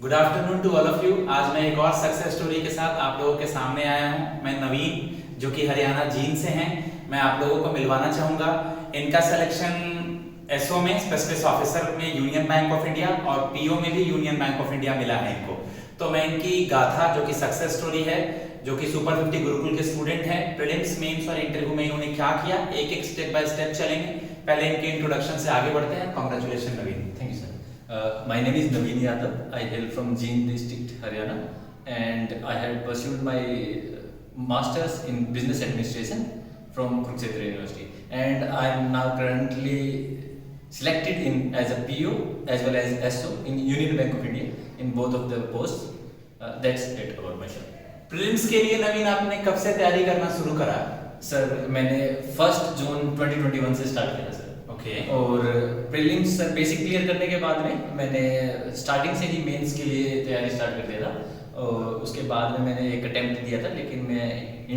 Good afternoon to all of you. आज मैं एक और सक्सेस स्टोरी के साथ आप लोगों के सामने आया हूं। मैं नवीन, जो कि हरियाणा जींद से हैं। मैं आप लोगों को मिलवाना चाहूँगा। इनका सिलेक्शन एसओ में, स्पेशलिस्ट ऑफिसर में यूनियन बैंक ऑफ इंडिया, और पीओ में भी यूनियन बैंक ऑफ इंडिया मिला है इनको। तो मैं इनकी गाथा, जो कि सक्सेस स्टोरी है, जो कि सुपर 50 गुरुकुल के स्टूडेंट हैं, प्रीलिम्स, मेंस और इंटरव्यू में इन्होंने क्या किया, एक एक स्टेप बाय स्टेप चलेंगे। पहले इनके इंट्रोडक्शन से आगे बढ़ते हैं। Congratulation Naveen. Thank you, sir. My name is Naveen Yadav. I hail from Jind district, Haryana, and I had pursued my masters in business administration from Kurukshetra University, and I am now currently selected in as a PO as well as SO in Union Bank of India in both of the posts. That's it about myself. Prelims के लिए नवीन आपने कब से तैयारी करना शुरू करा? Sir मैंने 1 जून 2021 से स्टार्ट किया सर। ओके। और प्रीलिम्स सर बेसिक क्लियर करने के बाद में मैंने स्टार्टिंग से ही मेंस के लिए तैयारी स्टार्ट कर दिया था, और उसके बाद में मैंने एक अटेम्प्ट दिया था, लेकिन मैं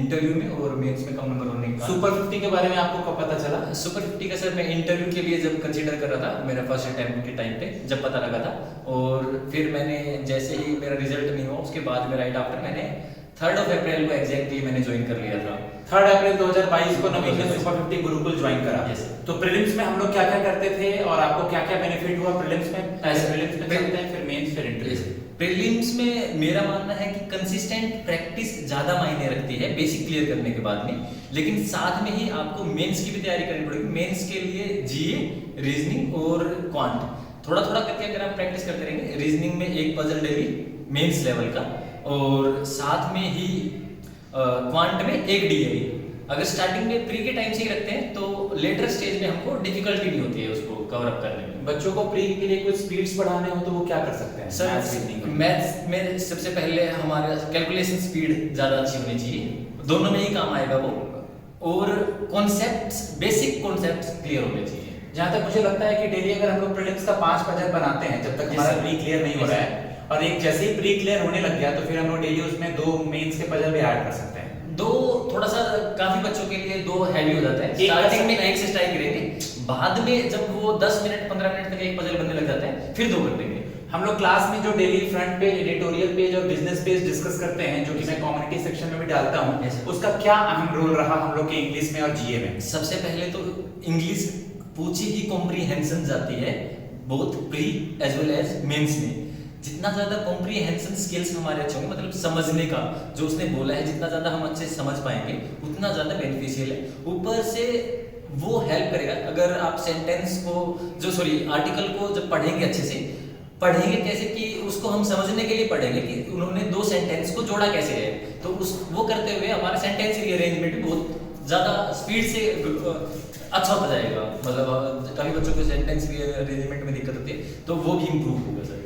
इंटरव्यू में और मेंस में कम नंबर होने का। सुपर 50 के बारे में आपको कब पता चला? सुपर 50 का सर मैं इंटरव्यू के लिए जब कंसीडर कर रहा था, मेरा फर्स्ट अटेम्प्ट के टाइम पे जब पता लगा था, और फिर मैंने जैसे ही मेरा रिजल्ट नहीं हुआ उसके बाद में राइट आफ्टर मैंने 3 अप्रैल को एग्जैक्टली मैंने ज्वाइन कर लिया था। 3 अप्रैल 2022 को नवीन ने सुपर 50 गुरुकुल ज्वाइन करा। Yes. तो प्रीलिम्स में हम लोग क्या क्या करते थे और आपको क्या क्या बेनिफिट हुआ प्रीलिम्स में? Yes. प्रीलिम्स में चलते हैं, फिर मेंस, फिर इंटरव्यू। प्रीलिम्स में मेरा मानना है कि कंसिस्टेंट प्रैक्टिस ज्यादा मायने रखती है बेसिक क्लियर करने के बाद में, लेकिन साथ में ही आपको मेंस की भी तैयारी करनी पड़ेगी। मेंस के लिए जीए, रीजनिंग और क्वांट थोड़ा थोड़ा करके अगर आप प्रैक्टिस करते रहेंगे, रीजनिंग में एक पजल डेली मेंस लेवल का, और साथ में ही क्वांट में एक डीआई। अगर स्टार्टिंग में प्री के टाइम से ही रखते हैं तो लेटर स्टेज में हमको डिफिकल्टी नहीं होती है उसको कवर अप करने में। बच्चों को प्री के लिए कुछ स्पीड्स बढ़ाने हो तो वो क्या कर सकते हैं? सर मैथ्स में सबसे पहले हमारा कैलकुलेशन स्पीड ज्यादा अच्छी होनी चाहिए, दोनों में ही काम आएगा वो, और कॉन्सेप्ट्स, बेसिक कॉन्सेप्ट्स क्लियर होने चाहिए। जहाँ तक मुझे लगता है कि डेली अगर हम लोग प्रीलिम्स का 5 पजल बनाते हैं, जब तक हमारा प्री क्लियर नहीं हो रहा है, और एक जैसे ही प्री क्लियर होने लग गया तो फिर हम लोग डेली उसमें 2 मेंस के पजल भी ऐड कर सकते हैं। दो थोड़ा सा काफी बच्चों के लिए 2 हैवी हो जाता है। स्टार्टिंग में एक से स्टार्ट करेंगे, बाद में जब वो 10 मिनट 15 मिनट तक एक पजल बनने लग जाता है फिर 2 कर देंगे। हम लोग क्लास में जो daily front page, editorial page और बिजनेस पेज डिस्कस करते हैं, जो कि मैं कम्युनिटी सेक्शन में भी डालता हूँ, उसका क्या अहम रोल रहा हम लोग के इंग्लिश में और जीए में? सबसे पहले तो इंग्लिश पूछी ही कॉम्प्रीहेंशन जाती है, both pre as well as mains में। जितना ज्यादा कॉम्प्रीहेंशन स्किल्स हमारे अच्छे होंगे, मतलब समझने का जो उसने बोला है, जितना ज्यादा हम अच्छे से समझ पाएंगे उतना ज्यादा बेनिफिशियल है। ऊपर से वो हेल्प करेगा अगर आप सेंटेंस को आर्टिकल को जब पढ़ेंगे, अच्छे से पढ़ेंगे कैसे कि उसको हम समझने के लिए पढ़ेंगे कि उन्होंने 2 सेंटेंस को जोड़ा कैसे है, तो वो करते हुए हमारा सेंटेंस रीअरेंजमेंट बहुत ज्यादा स्पीड से अच्छा हो जाएगा। मतलब काफी बच्चों को सेंटेंस रीअरेंजमेंट में दिक्कत होती है, तो वो भी इम्प्रूव होगा सर।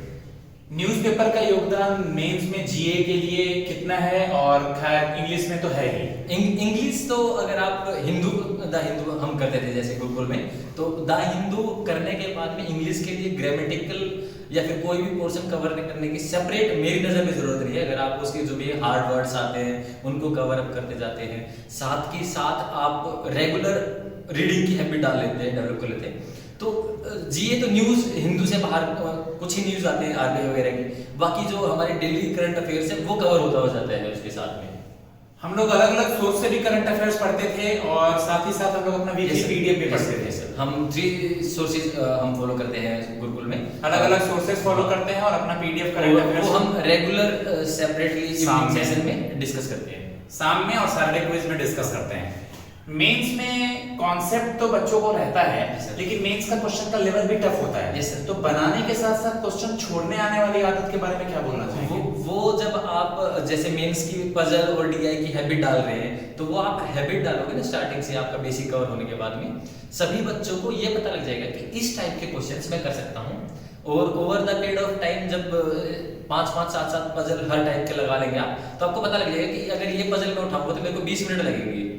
न्यूज़पेपर का योगदान मेंस में जीए के लिए कितना है? और खैर इंग्लिश में तो है ही। इंग्लिश तो अगर आप द हिंदू हम करते थे जैसे गुरुकुल में, तो द हिंदू करने के बाद में इंग्लिश के लिए ग्रामेटिकल या फिर कोई भी पोर्शन कवर करने की सेपरेट मेरी नजर में जरूरत नहीं है। अगर आप उसके जो भी हार्ड वर्ड्स आते हैं उनको कवर अप करते जाते हैं, साथ ही साथ आप रेगुलर रीडिंग की हैबिट डेवलप कर लेते हैं, तो जीए तो न्यूज़ हिंदू से बाहर कुछ ही न्यूज़ आते हैं आरबीआई वगैरह की, बाकी जो हमारे डेली करंट अफेयर्स है वो कवर होता हो जाता है उसके साथ में। हम लोग अलग अलग सोर्स से भी करंट अफेयर्स पढ़ते थे, और साथ ही साथ हम लोग अपना वीकली पीडीएफ भी पढ़ते थे। सर हम 3 सोर्सेज हम फॉलो करते हैं गुरुकुल में, अलग अलग सोर्सेज फॉलो करते हैं और अपना पीडीएफ करंट अफेयर्स वो हम रेगुलर सेपरेटली इवनिंग सेशन में डिस्कस करते हैं, शाम में और सैटरडे क्विज में डिस्कस करते हैं। मेंस में कॉन्सेप्ट तो बच्चों को रहता है, लेकिन मेंस का क्वेश्चन का लेवल भी टफ होता है। तो बनाने के साथ साथ क्वेश्चन छोड़ने आने वाली आदत के बारे में क्या बोलना चाहिए? वो जब आप जैसे मेंस की पजल और डीआई की हैबिट डाल रहे हैं, तो वो आप हैबिट डालोगे ना स्टार्टिंग से, आपका बेसिक कवर होने के बाद में सभी बच्चों को ये पता लग जाएगा कि इस टाइप के क्वेश्चंस मैं कर सकता हूँ। और over the period of time जब 5-5, 7-7 पजल हर टाइप के लगा लेंगे आप, तो आपको पता लग जाएगा कि अगर ये पजल मैं उठाऊंगा तो मेरे को 20 मिनट लगेंगे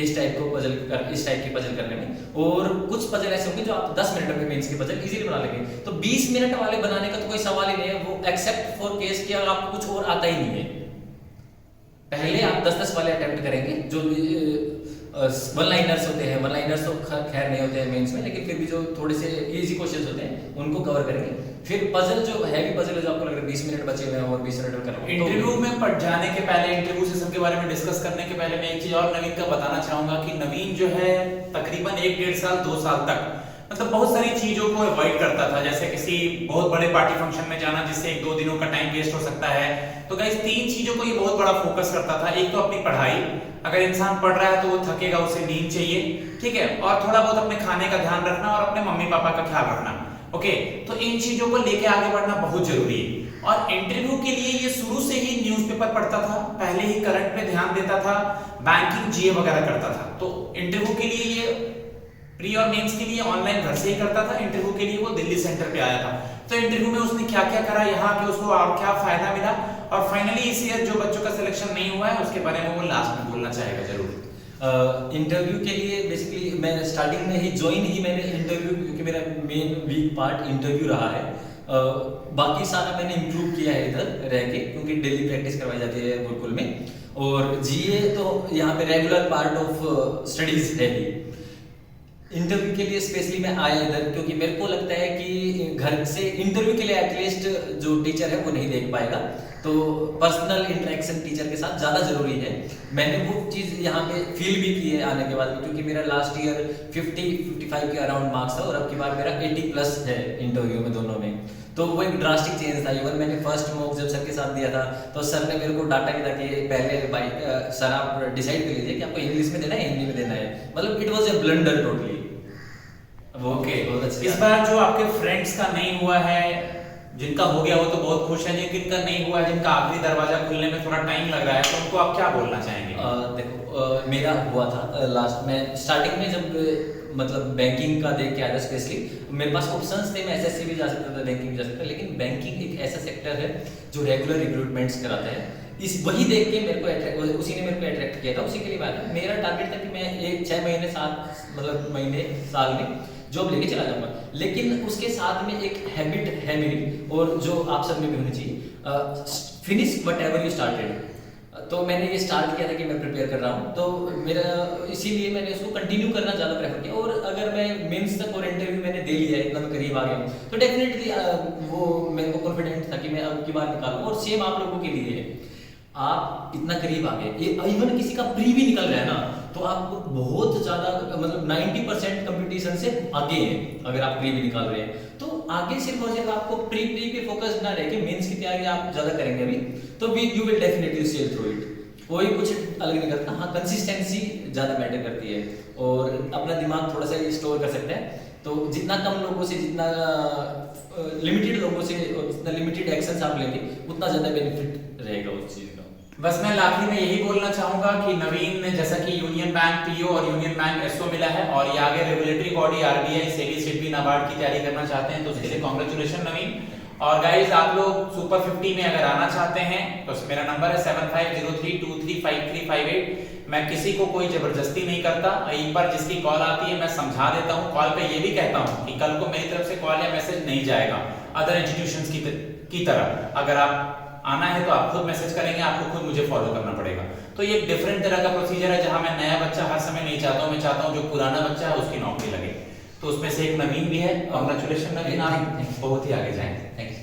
इस टाइप की पजल करने में, और कुछ पजल ऐसे होंगे जो आप 10 मिनट में मेंस की पजल इजीली बना लेंगे। तो 20 मिनट वाले बनाने का तो कोई सवाल ही नहीं है, वो एक्सेप्ट फॉर केस कि अगर आपको कुछ और आता ही नहीं है। पहले आप 10-10 वाले अटेम्प्ट करेंगे, जो वन लाइनर्स होते हैं, वन लाइनर्स तो खैर नहीं होते हैं मेंस में, लेकिन फिर भी जो थोड़े से इजी क्वेश्चंस होते हैं उनको कवर करेंगे। फिर पजल जो हैवी पजल है, जो आपको लग रहा है 20 मिनट बचे हुए हैं और 20 मिनट में करूंगा। इंटरव्यू में पढ़ जाने के पहले, इंटरव्यू सेशन के बारे में डिस्कस करने के पहले मैं एक चीज और नवीन का बताना चाहूंगा कि नवीन जो है तकरीबन 1-1.5 साल 2 साल तक मतलब बहुत सारी चीजों को अवॉइड करता था, जैसे किसी बहुत बड़े पार्टी फंक्शन में जाना जिससे 1-2 दिनों का टाइम वेस्ट हो सकता है। तो गाइस 3 चीजों को ये बहुत बड़ा फोकस करता था। एक तो अपनी पढ़ाई, अगर इंसान पढ़ रहा है तो वो थकेगा, उसे नींद चाहिए, ठीक है, और थोड़ा बहुत अपने खाने का ध्यान रखना और अपने मम्मी पापा का ख्याल रखना। ओके, तो इन चीजों को लेके आगे बढ़ना बहुत जरूरी है। और इंटरव्यू के लिए ये शुरू से ही न्यूज़पेपर पढ़ता था, पहले ही करंट पे ध्यान देता था, बैंकिंग जीए वगैरह करता था। तो इंटरव्यू के लिए ये प्री और मेंस के लिए ऑनलाइन घर से ही करता था, इंटरव्यू के लिए वो दिल्ली सेंटर पे आया था। तो इंटरव्यू में उसने क्या क्या करा, यहाँ के उसको और क्या फायदा मिला, और फाइनली इस ईयर जो बच्चों का सिलेक्शन नहीं हुआ है उसके बारे में वो लास्ट में बोलना चाहेगा जरूर। इंटरव्यू के लिए बेसिकली मैं स्टार्टिंग में ही ज्वाइन ही मैंने इंटरव्यू, क्योंकि मेरा मेन वीक पार्ट इंटरव्यू रहा है। बाकी सारा मैंने इम्प्रूव किया है इधर रह के, क्योंकि डेली प्रैक्टिस करवाई जाती है गुरुकुल में। और जीए तो यहाँ पे रेगुलर पार्ट ऑफ स्टडीज है ही। इंटरव्यू के लिए स्पेशली मैं आया इधर क्योंकि मेरे को लगता है कि घर से इंटरव्यू के लिए एटलीस्ट जो टीचर है वो नहीं देख पाएगा, तो पर्सनल इंटरेक्शन टीचर के साथ ज़्यादा जरूरी है। मैंने वो चीज़ यहाँ पे फील भी की है आने के बाद में, क्योंकि मेरा लास्ट ईयर 50-55 के अराउंड मार्क्स था और अब की बार मेरा 80+ है इंटरव्यू में दोनों में। तो वो एक ड्रास्टिक चेंज था। इवन मैंने फर्स्ट मॉक जब सर के साथ दिया था तो सर ने मेरे को डांटा भी था कि पहले भाई सर आप डिसाइड कर लीजिए कि आपको इंग्लिश में देना है हिंदी में देना है। मतलब it was a blunder totally. Okay, इस बार जो आपके फ्रेंड्स का नहीं हुआ है, जिनका हो गया वो तो बहुत खुश है, लेकिन जिनका नहीं हुआ है, जिनका आखिरी दरवाजा खुलने में थोड़ा टाइम लग रहा है, तो उनको आप क्या बोलना चाहेंगे? देखो मेरा हुआ था लास्ट में स्टार्टिंग में जब मतलब बैंकिंग का देख के आया स्पेशली, मेरे पास ऑप्शंस थे, मैं एसएससी भी जा सकता था, बैंकिंग भी जा सकता था, लेकिन बैंकिंग एक ऐसा सेक्टर है जो रेगुलर रिक्रूटमेंट्स कराता है। इस वही देख के मेरे को उसी ने मेरे को अट्रैक्ट किया था। उसी के लिए बात है, मेरा टारगेट था कि मैं 6 महीने 7 मतलब महीने साल में जॉब लेके चला जाऊंगा, लेकिन उसके साथ में एक हैबिट है मेरी, और जो आप सब में भी होनी चाहिए, फिनिश व्हाटएवर यू स्टार्टेड। तो मैंने ये स्टार्ट किया था कि मैं प्रिपेयर कर रहा हूँ, तो मेरा इसीलिए मैंने उसको कंटिन्यू करना ज़्यादा प्रेफर किया। और अगर मैं मेंस तक और इंटरव्यू मैंने दे लिया है, इतना मैं करीब आ गया हूँ, तो डेफिनेटली वो मेरे को कॉन्फिडेंट था कि मैं अब की बार निकालूँ। और सेम आप लोगों के लिए है, आप इतना करीब आ गए, इवन किसी का प्री भी निकल रहा है ना, तो आप बहुत ज़्यादा मतलब 90% कंपटीशन से आगे हैं। अगर आप प्री भी निकाल रहे हैं तो आगे सिर्फ हो जाएगा, आपको प्री पे फोकस ना रह के मेंस की तैयारी आप ज़्यादा करेंगे अभी, तो you will definitely sail through it. कोई कुछ अलग नहीं करता, हाँ कंसिस्टेंसी ज़्यादा मैटर करती है और अपना दिमाग थोड़ा सा स्टोर कर सकता है। तो जितना कम लोगों से, जितना लिमिटेड लोगों से और जितना लिमिटेड एक्शंस आप लेंगे उतना ज़्यादा बेनिफिट रहेगा उस चीज़ का। बस मैं आखिर में यही बोलना चाहूंगा कि नवीन ने जैसा कि यूनियन बैंक पीओ और यूनियन बैंक एसओ मिला है और ये आगे regulatory body RBI SEBI SIDBI NABARD की तैयारी करना चाहते हैं, तो उसके लिए कांग्रेचुलेशन नवीन। और गाइस आप लोग सुपर 50 में अगर आना चाहते हैं तो मेरा नंबर है 7503235358। मैं किसी को कोई जबरदस्ती नहीं करता, एक बार जिसकी कॉल आती है मैं समझा देता हूँ। कॉल पे ये भी कहता हूँ कि कल को मेरी तरफ से कॉल या मैसेज नहीं जाएगा अदर इंस्टीट्यूशंस की तरह। अगर आप आना है तो आप खुद मैसेज करेंगे, आपको खुद मुझे फॉलो करना पड़ेगा। तो ये एक डिफरेंट तरह का प्रोसीजर है जहां मैं नया बच्चा हर समय नहीं चाहता हूं, मैं चाहता हूं जो पुराना बच्चा है उसकी नौकरी लगे। तो उसमें से एक नवीन भी है। कांग्रेचुलेशन नवीन, आप बहुत ही आगे जाएंगे। Thank you.